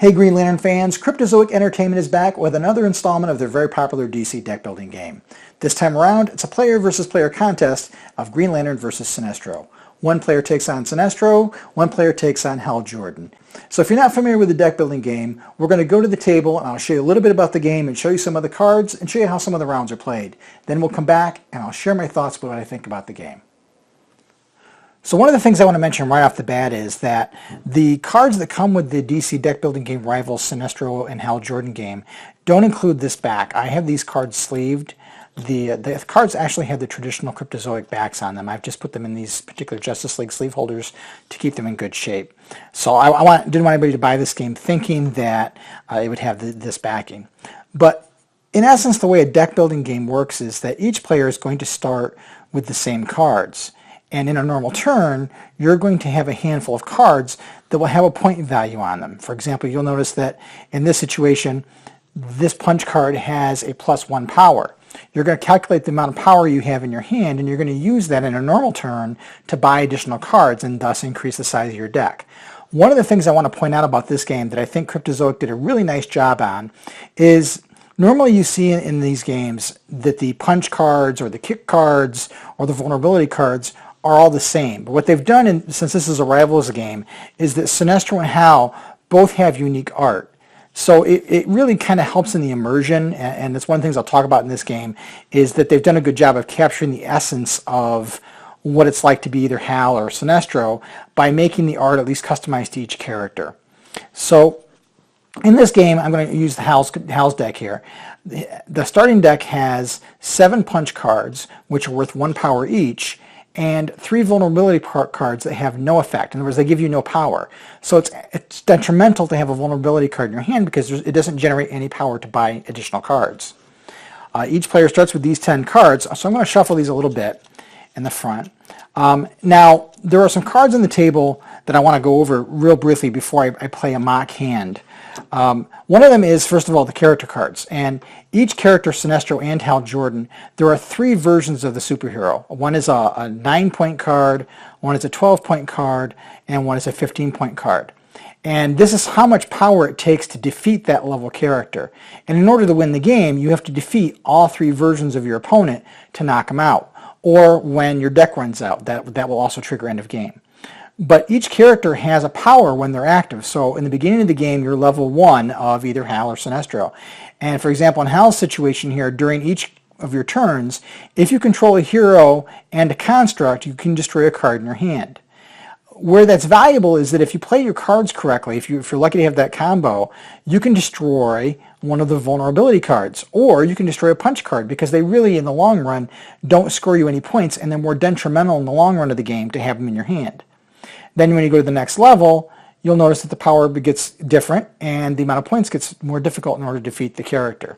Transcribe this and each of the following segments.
Hey Green Lantern fans, Cryptozoic Entertainment is back with another installment of their very popular DC deck building game. This time around, it's a player versus player contest of Green Lantern versus Sinestro. One player takes on Sinestro, one player takes on Hal Jordan. So if you're not familiar with the deck building game, we're going to go to the table and I'll show you a little bit about the game and show you some of the cards and show you how some of the rounds are played. Then we'll come back and I'll share my thoughts about what I think about the game. So one of the things I want to mention right off the bat is that the cards that come with the DC deck building game rivals Sinestro and Hal Jordan game don't include this back. I have these cards sleeved. The cards actually have the traditional Cryptozoic backs on them. I've just put them in these particular Justice League sleeve holders to keep them in good shape. So I didn't want anybody to buy this game thinking that it would have this backing. But in essence, the way a deck building game works is that each player is going to start with the same cards. And in a normal turn, you're going to have a handful of cards that will have a point value on them. For example, you'll notice that in this situation, this punch card has a +1 power. You're going to calculate the amount of power you have in your hand, and you're going to use that in a normal turn to buy additional cards and thus increase the size of your deck. One of the things I want to point out about this game that I think Cryptozoic did a really nice job on is normally you see in these games that the punch cards or the kick cards or the vulnerability cards are all the same. But what they've done, since this is a Rivals game, is that Sinestro and Hal both have unique art. So it really kind of helps in the immersion, and that's one of the things I'll talk about in this game, is that they've done a good job of capturing the essence of what it's like to be either Hal or Sinestro by making the art at least customized to each character. So in this game, I'm going to use the Hal's deck here. The starting deck has 7 punch cards, which are worth 1 power each, and 3 vulnerability cards that have no effect. In other words, they give you no power. So it's detrimental to have a vulnerability card in your hand because it doesn't generate any power to buy additional cards. Each player starts with these 10 cards, so I'm going to shuffle these a little bit in the front. Now, there are some cards on the table that I want to go over real briefly before I play a mock hand. One of them is, first of all, the character cards. And each character, Sinestro and Hal Jordan, there are 3 versions of the superhero. One is a 9-point card, one is a 12-point card, and one is a 15-point card. And this is how much power it takes to defeat that level character. And in order to win the game, you have to defeat all 3 versions of your opponent to knock them out. Or when your deck runs out, that will also trigger end of game. But each character has a power when they're active. So in the beginning of the game, you're level 1 of either Hal or Sinestro. And for example, in Hal's situation here, during each of your turns, if you control a hero and a construct, you can destroy a card in your hand. Where that's valuable is that if you play your cards correctly, if you're lucky to have that combo, you can destroy one of the vulnerability cards, or you can destroy a punch card, because they really, in the long run, don't score you any points, and they're more detrimental in the long run of the game to have them in your hand. Then when you go to the next level, you'll notice that the power gets different and the amount of points gets more difficult in order to defeat the character.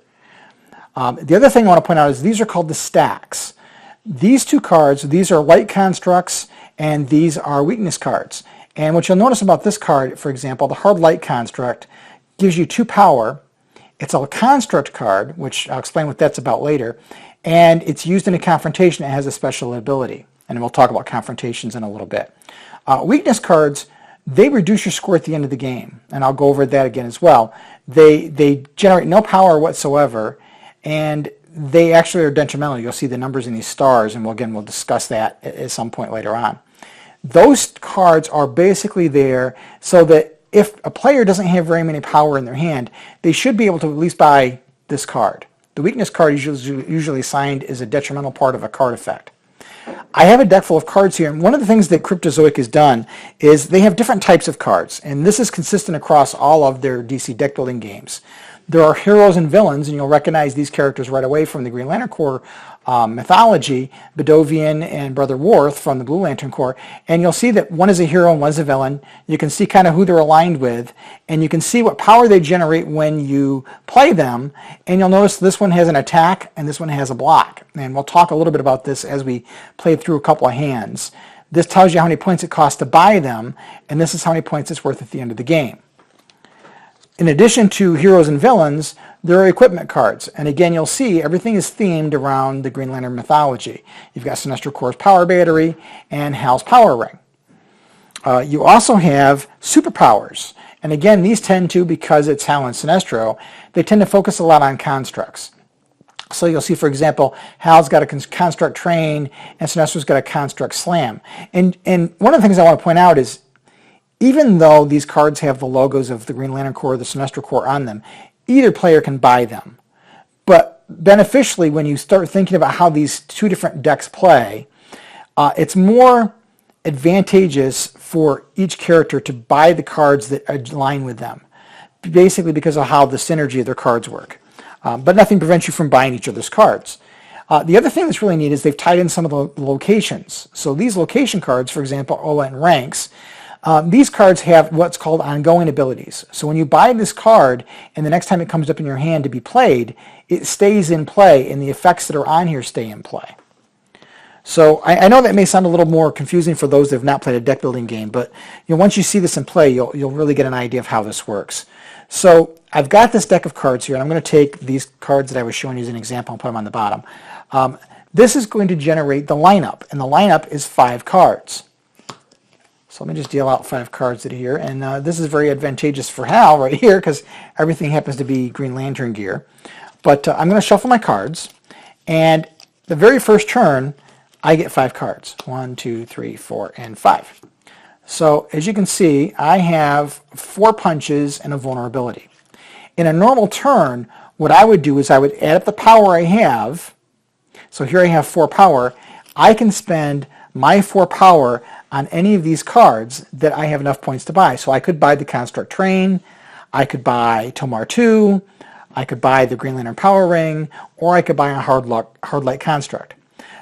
The other thing I want to point out is these are called the stacks. These 2 cards, these are light constructs and these are weakness cards. And what you'll notice about this card, for example, the hard light construct gives you 2 power. It's a construct card, which I'll explain what that's about later, and it's used in a confrontation. It has a special ability, and we'll talk about confrontations in a little bit. Weakness cards, they reduce your score at the end of the game, and I'll go over that again as well. They generate no power whatsoever, and they actually are detrimental. You'll see the numbers in these stars, and we'll discuss that at some point later on. Those cards are basically there so that if a player doesn't have very many power in their hand, they should be able to at least buy this card. The weakness card is usually assigned as a detrimental part of a card effect. I have a deck full of cards here, and one of the things that Cryptozoic has done is they have different types of cards, and this is consistent across all of their DC deck building games. There are heroes and villains, and you'll recognize these characters right away from the Green Lantern Corps mythology, Bedovian and Brother Worth from the Blue Lantern Corps, and you'll see that one is a hero and one is a villain. You can see kind of who they're aligned with, and you can see what power they generate when you play them, and you'll notice this one has an attack and this one has a block. And we'll talk a little bit about this as we play through a couple of hands. This tells you how many points it costs to buy them, and this is how many points it's worth at the end of the game. In addition to heroes and villains, there are equipment cards. And again, you'll see everything is themed around the Green Lantern mythology. You've got Sinestro Corps' power battery and Hal's power ring. You also have superpowers. And again, these tend to, because it's Hal and Sinestro, they tend to focus a lot on constructs. So you'll see, for example, Hal's got a construct train and Sinestro's got a construct slam. And one of the things I want to point out is, even though these cards have the logos of the Green Lantern Corps or the Sinestro Corps on them, either player can buy them. But beneficially, when you start thinking about how these two different decks play, it's more advantageous for each character to buy the cards that align with them, basically because of how the synergy of their cards work. But nothing prevents you from buying each other's cards. The other thing that's really neat is they've tied in some of the locations. So these location cards, for example, Ola and Ranks, these cards have what's called ongoing abilities. So when you buy this card and the next time it comes up in your hand to be played, it stays in play and the effects that are on here stay in play. So I know that may sound a little more confusing for those that have not played a deck building game, but once you see this in play, you'll really get an idea of how this works. So I've got this deck of cards here, and I'm going to take these cards that I was showing you as an example and put them on the bottom. This is going to generate the lineup, and the lineup is 5 cards. So let me just deal out 5 cards here, and this is very advantageous for Hal right here because everything happens to be Green Lantern gear. But I'm going to shuffle my cards, and the very first turn, I get 5 cards. 1, 2, 3, 4, and 5. So as you can see, I have 4 punches and a vulnerability. In a normal turn, what I would do is I would add up the power I have. So here I have 4 power. I can spend my 4 power on any of these cards that I have enough points to buy. So I could buy the Construct Train, I could buy Tomar 2, I could buy the Green Lantern Power Ring, or I could buy a Hard Light Construct.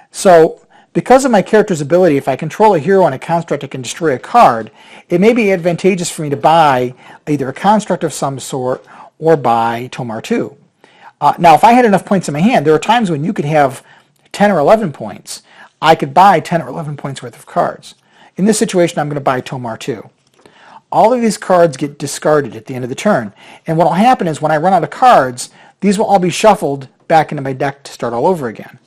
So because of my character's ability, if I control a hero and a construct, I can destroy a card. It may be advantageous for me to buy either a construct of some sort or buy Tomar 2. Now, if I had enough points in my hand, there are times when you could have 10 or 11 points. I could buy 10 or 11 points worth of cards. In this situation, I'm going to buy Tomar 2. All of these cards get discarded at the end of the turn. And what will happen is when I run out of cards, these will all be shuffled back into my deck to start all over again.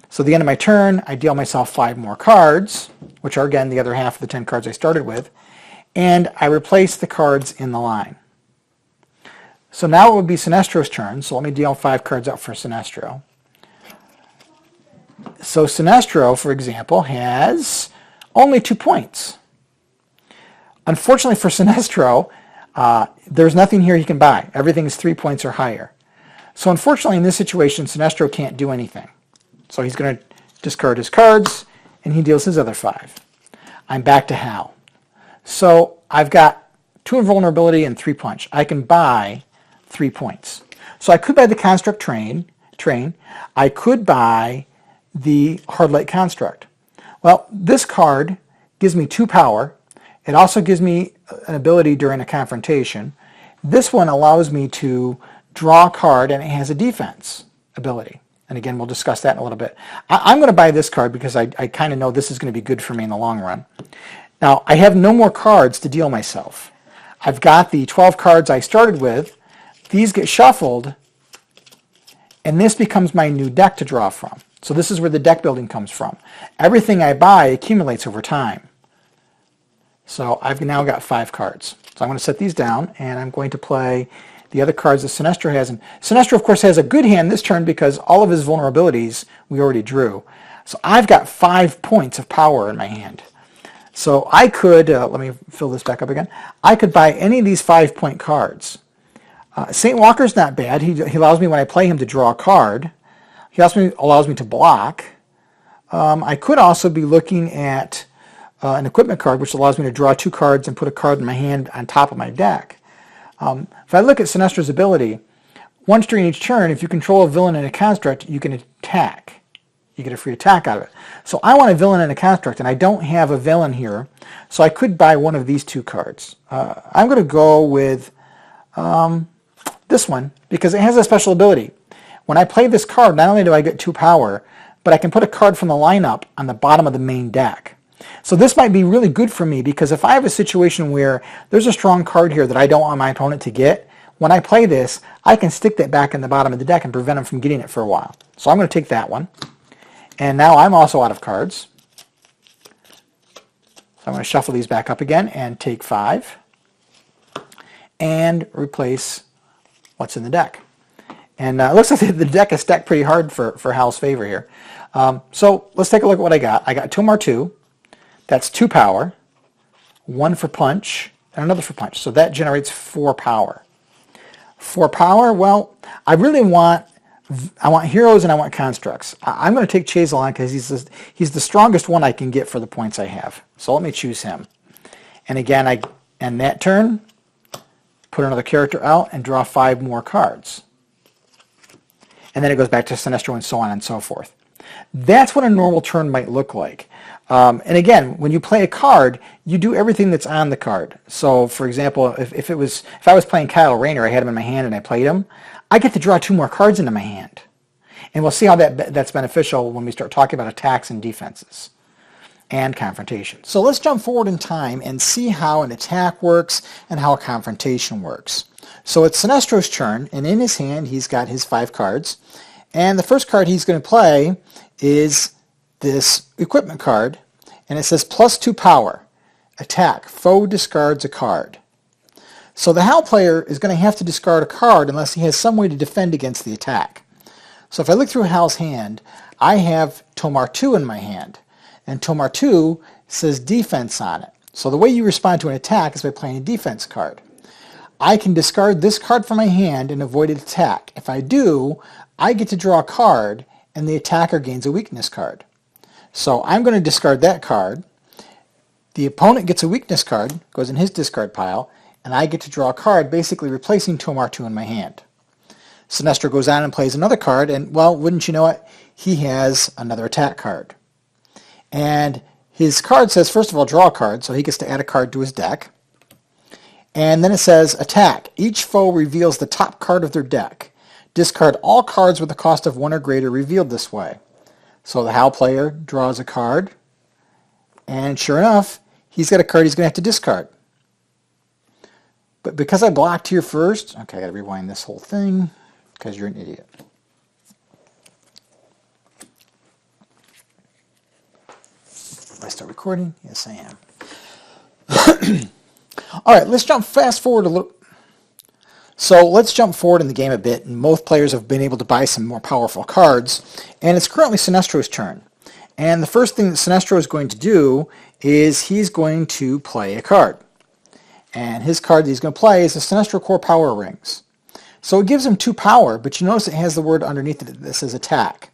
So at the end of my turn, I deal myself 5 more cards, which are again the other half of the 10 cards I started with, and I replace the cards in the line. So now it would be Sinestro's turn, so let me deal 5 cards out for Sinestro. So Sinestro, for example, has only 2 points. Unfortunately for Sinestro, there's nothing here he can buy. Everything is 3 points or higher. So unfortunately in this situation, Sinestro can't do anything. So he's going to discard his cards, and he deals his other 5. I'm back to Hal. So I've got 2 invulnerability and 3 punch. I can buy 3 points. So I could buy the Construct Train. I could buy the Hard Light Construct. Well, this card gives me 2 power. It also gives me an ability during a confrontation. This one allows me to draw a card, and it has a defense ability. And again, we'll discuss that in a little bit. I'm going to buy this card because I kind of know this is going to be good for me in the long run. Now, I have no more cards to deal myself. I've got the 12 cards I started with. These get shuffled, and this becomes my new deck to draw from. So this is where the deck building comes from. Everything I buy accumulates over time. So I've now got 5 cards. So I'm going to set these down, and I'm going to play the other cards that Sinestro has. And Sinestro, of course, has a good hand this turn because all of his vulnerabilities we already drew. So I've got 5 points of power in my hand. So I could, let me fill this back up again, I could buy any of these 5-point cards. St. Walker's not bad. He allows me, when I play him, to draw a card. He also allows me to block. I could also be looking at an equipment card, which allows me to draw 2 cards and put a card in my hand on top of my deck. If I look at Sinestro's ability, once during each turn, if you control a villain and a construct, you can attack. You get a free attack out of it. So I want a villain and a construct, and I don't have a villain here, so I could buy one of these 2 cards. I'm going to go with this one because it has a special ability. When I play this card, not only do I get 2 power, but I can put a card from the lineup on the bottom of the main deck. So this might be really good for me because if I have a situation where there's a strong card here that I don't want my opponent to get, when I play this, I can stick that back in the bottom of the deck and prevent him from getting it for a while. So I'm going to take that one. And now I'm also out of cards. I'm going to shuffle these back up again and take 5 and replace what's in the deck. And it looks like the deck is stacked pretty hard for Hal's favor here. So let's take a look at what I got. I got Tomar 2. That's 2 power, 1 for punch, and another for punch. So that generates 4 power. 4 power, well, I want heroes and I want constructs. I'm going to take Chazalon because he's the strongest one I can get for the points I have. So let me choose him. And again, I end that turn, put another character out, and draw 5 more cards. And then it goes back to Sinestro and so on and so forth. That's what a normal turn might look like. And again, when you play a card, you do everything that's on the card. So, for example, if I was playing Kyle Rayner, I had him in my hand and I played him, I get to draw 2 more cards into my hand. And we'll see how that's beneficial when we start talking about attacks and defenses and confrontation. So let's jump forward in time and see how an attack works and how a confrontation works. So it's Sinestro's turn, and in his hand he's got his 5 cards. And the first card he's going to play is this equipment card, and it says +2 power. Attack. Foe discards a card. So the Hal player is going to have to discard a card unless he has some way to defend against the attack. So if I look through Hal's hand, I have Tomar 2 in my hand, and Tomar 2 says defense on it. So the way you respond to an attack is by playing a defense card. I can discard this card from my hand and avoid an attack. If I do, I get to draw a card, and the attacker gains a weakness card. So I'm going to discard that card. The opponent gets a weakness card, goes in his discard pile, and I get to draw a card, basically replacing Tomar 2 in my hand. Sinestro goes on and plays another card, and, well, wouldn't you know it, he has another attack card. And his card says, first of all, draw a card, so he gets to add a card to his deck. And then it says, attack. Each foe reveals the top card of their deck. Discard all cards with a cost of 1 or greater revealed this way. So the Hal player draws a card, and sure enough, he's got a card he's going to have to discard. But because I blocked here first, okay, I got to rewind this whole thing, because you're an idiot. Did I start recording? Yes, I am. All right, let's fast forward a little. So let's jump forward in the game a bit, and both players have been able to buy some more powerful cards, and it's currently Sinestro's turn. And the first thing that Sinestro is going to do is he's going to play a card. And his card that he's going to play is the Sinestro Core Power Rings. So it gives him 2 power, but you notice it has the word underneath it that says attack.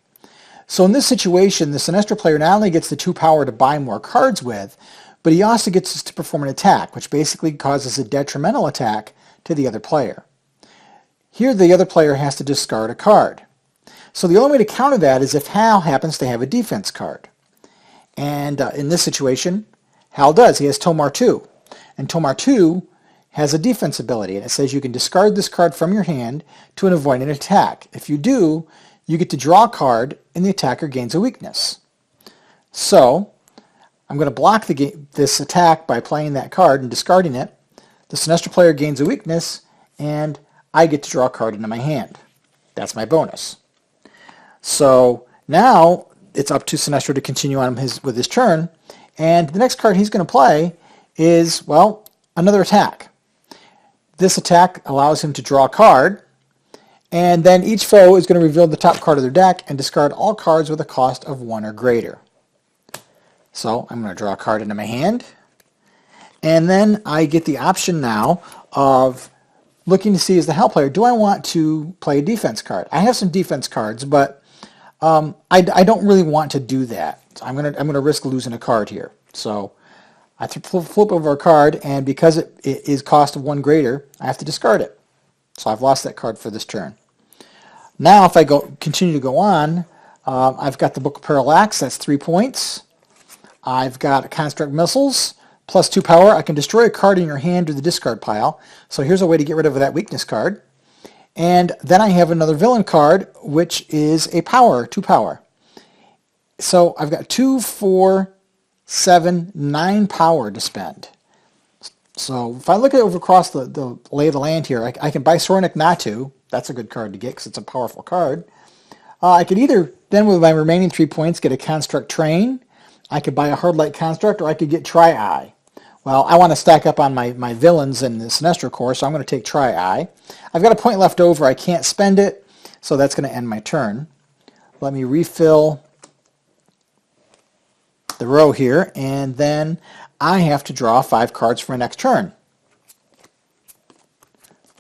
So in this situation, the Sinestro player not only gets the 2 power to buy more cards with, but he also gets to perform an attack, which basically causes a detrimental attack to the other player. Here the other player has to discard a card. So the only way to counter that is if Hal happens to have a defense card. And in this situation, Hal does. He has Tomar 2. And Tomar 2 has a defense ability, and it says you can discard this card from your hand to avoid an attack. If you do, you get to draw a card, and the attacker gains a weakness. So I'm going to block this attack by playing that card and discarding it. The Sinestro player gains a weakness, and I get to draw a card into my hand. That's my bonus. So now it's up to Sinestro to continue on with his turn, and the next card he's going to play is, well, another attack. This attack allows him to draw a card, and then each foe is going to reveal the top card of their deck and discard all cards with a cost of 1 or greater. So I'm going to draw a card into my hand, and then I get the option now of looking to see, as the Hal player, do I want to play a defense card? I have some defense cards, but I don't really want to do that. So I'm gonna risk losing a card here. So I flip over a card, and because it is cost of 1 greater, I have to discard it. So I've lost that card for this turn. Now if I continue to go on, I've got the Book of Parallax, that's 3 points. I've got Construct Missiles, +2 power. I can destroy a card in your hand or the discard pile. So here's a way to get rid of that weakness card. And then I have another villain card, which is a power, 2 power. So I've got 2, 4, 7, 9 power to spend. So if I look over across the lay of the land here, I can buy Sornik Natu. That's a good card to get because it's a powerful card. I could either, then with my remaining 3 points, get a Construct Train. I could buy a Hard Light Construct, or I could get Tri-Eye. Well, I want to stack up on my villains in the Sinestro core, so I'm going to take Tri-Eye. I've got a point left over. I can't spend it, so that's going to end my turn. Let me refill the row here, and then I have to draw 5 cards for my next turn.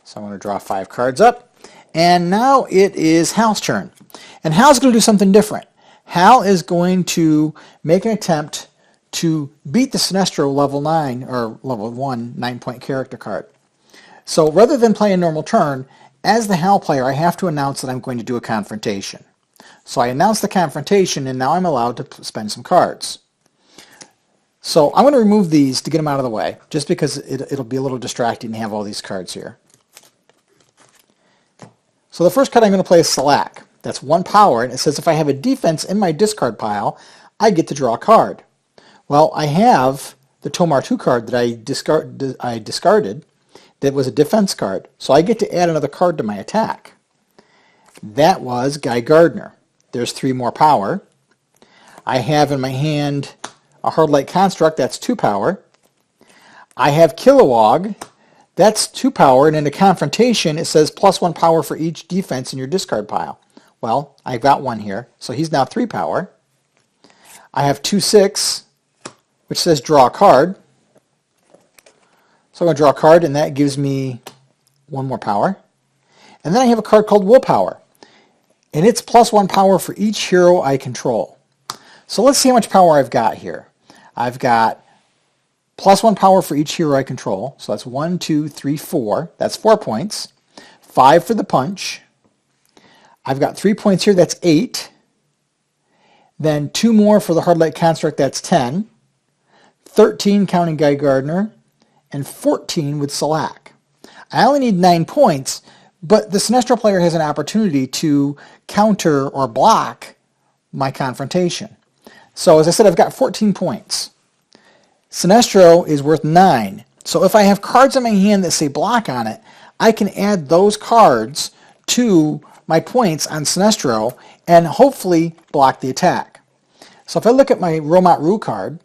So I'm going to draw 5 cards up, and now it is Hal's turn. And Hal's going to do something different. Hal is going to make an attempt to beat the Sinestro level 9, or level 1, 9-point character card. So rather than play a normal turn, as the Hal player, I have to announce that I'm going to do a confrontation. So I announce the confrontation, and now I'm allowed to spend some cards. So I'm going to remove these to get them out of the way, just because it'll be a little distracting to have all these cards here. So the first card I'm going to play is Select. That's 1 power, and it says if I have a defense in my discard pile, I get to draw a card. Well, I have the Tomar 2 card that I discarded that was a defense card, so I get to add another card to my attack. That was Guy Gardner. There's 3 more power. I have in my hand a Hard Light Construct, that's 2 power. I have Kilowog, that's 2 power, and in a confrontation it says +1 power for each defense in your discard pile. Well, I've got 1 here, so he's now 3 power. I have 2/6, which says draw a card. So I'm going to draw a card, and that gives me 1 more power. And then I have a card called Willpower, and it's +1 power for each hero I control. So let's see how much power I've got here. I've got +1 power for each hero I control, so that's 1, 2, 3, 4. That's 4 points. 5 for the punch. I've got 3 points here, that's 8. Then 2 more for the Hard Light Construct, that's 10. 13 counting Guy Gardner, and 14 with Selak. I only need 9 points, but the Sinestro player has an opportunity to counter or block my confrontation. So as I said, I've got 14 points. Sinestro is worth 9. So if I have cards in my hand that say block on it, I can add those cards to my points on Sinestro and hopefully block the attack. So if I look at my Romat Rue card,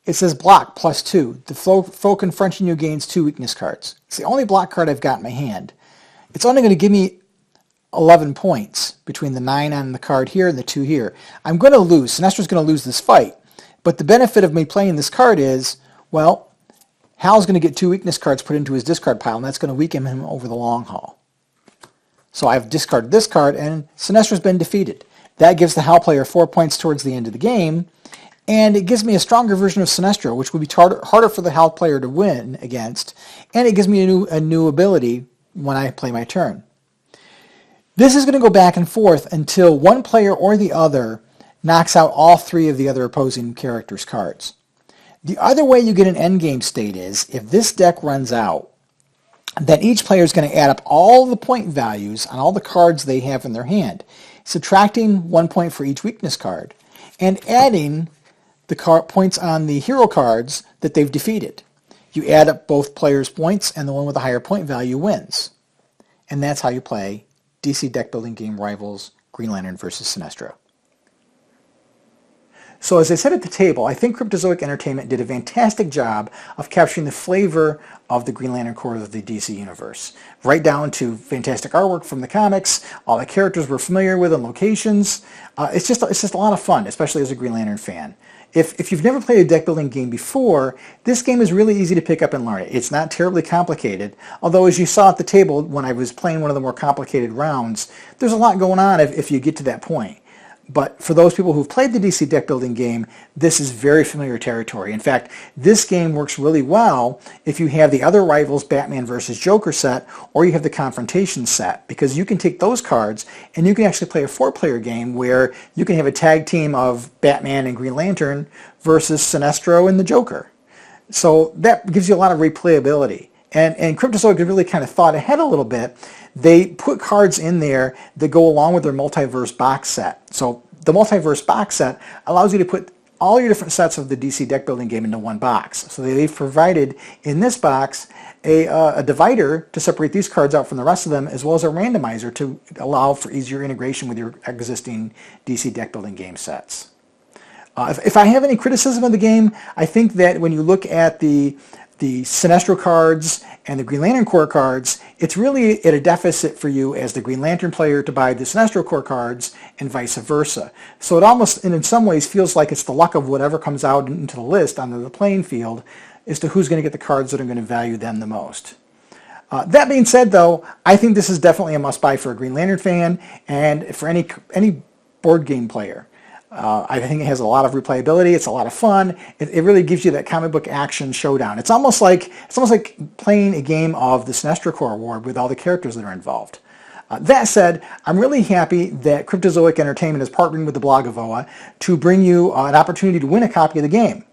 it says block +2. The foe confronting you gains 2 weakness cards. It's the only block card I've got in my hand. It's only going to give me 11 points between the 9 on the card here and the 2 here. I'm going to lose. Sinestro's going to lose this fight. But the benefit of me playing this card is, well, Hal's going to get 2 weakness cards put into his discard pile, and that's going to weaken him over the long haul. So I've discarded this card, and Sinestro's been defeated. That gives the Hal player 4 points towards the end of the game, and it gives me a stronger version of Sinestro, which would be harder for the Hal player to win against, and it gives me a new ability when I play my turn. This is going to go back and forth until one player or the other knocks out all 3 of the other opposing character's cards. The other way you get an endgame state is, if this deck runs out, then each player is going to add up all the point values on all the cards they have in their hand, subtracting 1 point for each weakness card, and adding the points on the hero cards that they've defeated. You add up both players' points, and the one with the higher point value wins. And that's how you play DC Deck Building Game Rivals Green Lantern versus Sinestro. So as I said at the table, I think Cryptozoic Entertainment did a fantastic job of capturing the flavor of the Green Lantern core of the DC Universe. Right down to fantastic artwork from the comics, all the characters we're familiar with and locations. It's just a lot of fun, especially as a Green Lantern fan. If you've never played a deck building game before, this game is really easy to pick up and learn it. It's not terribly complicated, although as you saw at the table when I was playing one of the more complicated rounds, there's a lot going on if you get to that point. But for those people who've played the DC deck building game, this is very familiar territory. In fact, this game works really well if you have the other Rivals Batman versus Joker set, or you have the Confrontation set, because you can take those cards and you can actually play a 4-player game where you can have a tag team of Batman and Green Lantern versus Sinestro and the Joker. So that gives you a lot of replayability. And Cryptozoic really kind of thought ahead a little bit. They put cards in there that go along with their multiverse box set. So the multiverse box set allows you to put all your different sets of the DC deck building game into one box. So they've provided in this box a divider to separate these cards out from the rest of them, as well as a randomizer to allow for easier integration with your existing DC deck building game sets. If I have any criticism of the game, I think that when you look at the Sinestro cards and the Green Lantern Corps cards, it's really at a deficit for you as the Green Lantern player to buy the Sinestro Corps cards and vice versa. So it almost, and in some ways, feels like it's the luck of whatever comes out into the list on the playing field as to who's going to get the cards that are going to value them the most. That being said, though, I think this is definitely a must-buy for a Green Lantern fan and for any board game player. I think it has a lot of replayability. It's a lot of fun. It really gives you that comic book action showdown. It's almost like playing a game of the Sinestro Corps War with all the characters that are involved. That said, I'm really happy that Cryptozoic Entertainment is partnering with the blog of OA to bring you an opportunity to win a copy of the game.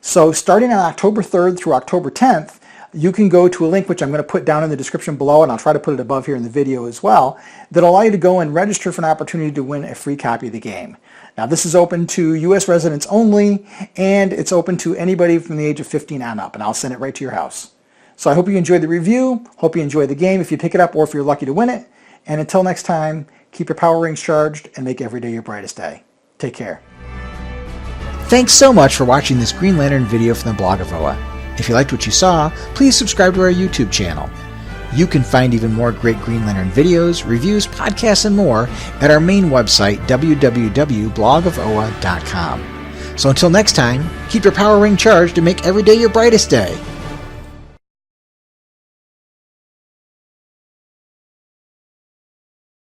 So starting on October 3rd through October 10th, you can go to a link which I'm going to put down in the description below, and I'll try to put it above here in the video as well, that'll allow you to go and register for an opportunity to win a free copy of the game. Now this is open to U.S. residents only, and it's open to anybody from the age of 15 on up, and I'll send it right to your house. So I hope you enjoyed the review, hope you enjoy the game if you pick it up or if you're lucky to win it, and until next time, keep your power rings charged and make every day your brightest day. Take care. Thanks so much for watching this Green Lantern video from the blog of OA. If you liked what you saw, please subscribe to our YouTube channel. You can find even more great Green Lantern videos, reviews, podcasts, and more at our main website, www.blogofoa.com. So until next time, keep your power ring charged and make every day your brightest day.